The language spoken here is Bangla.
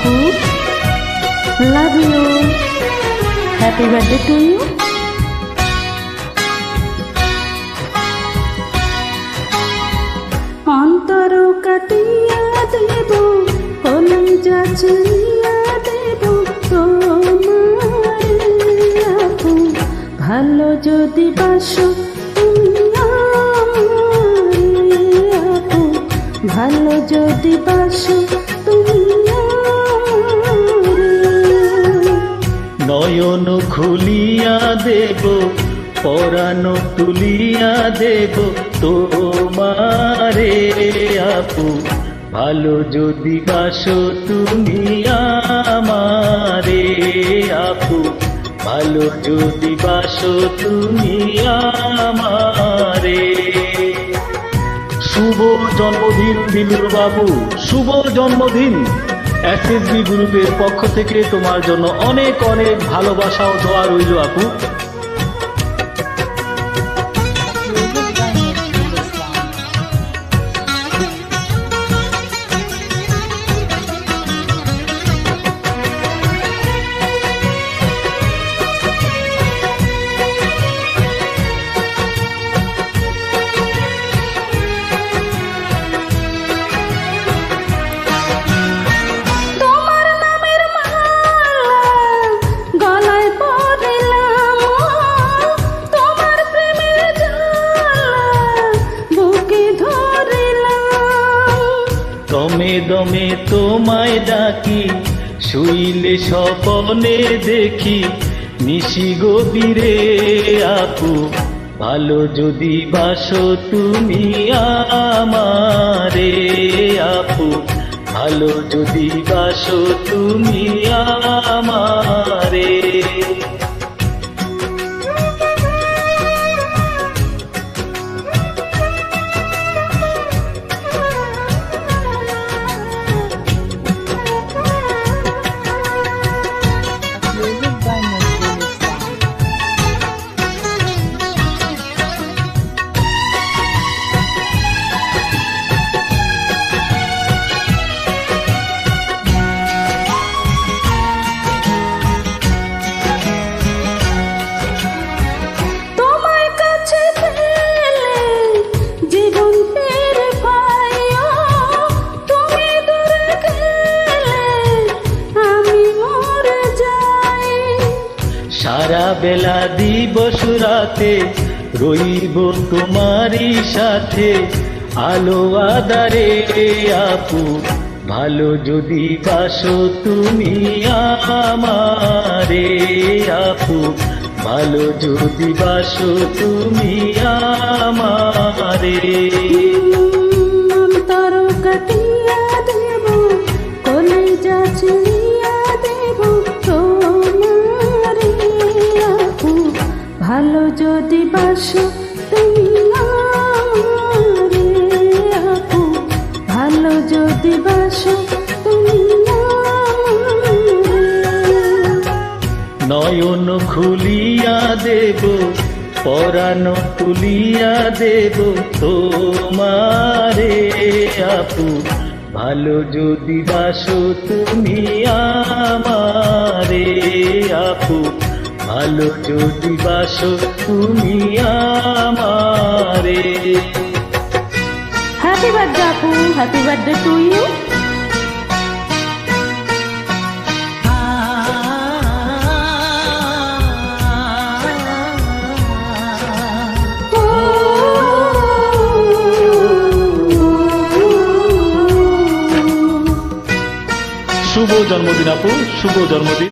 আপু, love you, happy birthday to you. অন্তর কাটিয়া দেব, কলিজা চিরিয়া দেব তোমারে আপু, ভালো যদি বাসো তুমি আমারে আপু, ভালো যদি বাসো তুমি আমারে। নয়ন খুলিয়া দেব, পরাণ তুলিয়া দেব তোমারে আপু, ভালো যদি বাসো তুমি আমারে আপু, ভালো যদি বাসো তুমি আমারে। শুভ জন্মদিন দিলুর বাবু, শুভ জন্মদিন। এসএসবি গ্রুপের পক্ষ থেকে তোমার জন্য অনেক অনেক ভালোবাসা ও দোয়া রইল আপু। দমে দমে তোমায় ডাকি, শুইলে স্বপনে দেখি, নিশি গভীরে আপু, ভালো যদি বাসো তুমি আমারে আপু, ভালো যদি বাসো তুমি আমারে। সারা বেলা দিবস রাতে রইব তোমারই সাথে, আলো আধারে আপু, ভালো যদি বাসো তুমি আমারে আপু, ভালো যদি বাসো তুমি আমারে। অন্তর কাটিয়া দেব, কলিজা চিরিয়া দেব তোমারে আপু, ভালো যদি বাসো তুমি আমারে আপু, ভালো যদি বাসো তুমি আমারে। নয়ন খুলিয়া দেব, পরাণ তুলিয়া দেব তোমারে আপু, ভালো যদি বাসো তুমি আমারে আপু, ভালো যদি বাসো তুমি আমারে। হ্যাপি বার্থডে আপু, হ্যাপি বার্থডে টু ইউ। শুভ জন্মদিন আপু, শুভ জন্মদিন।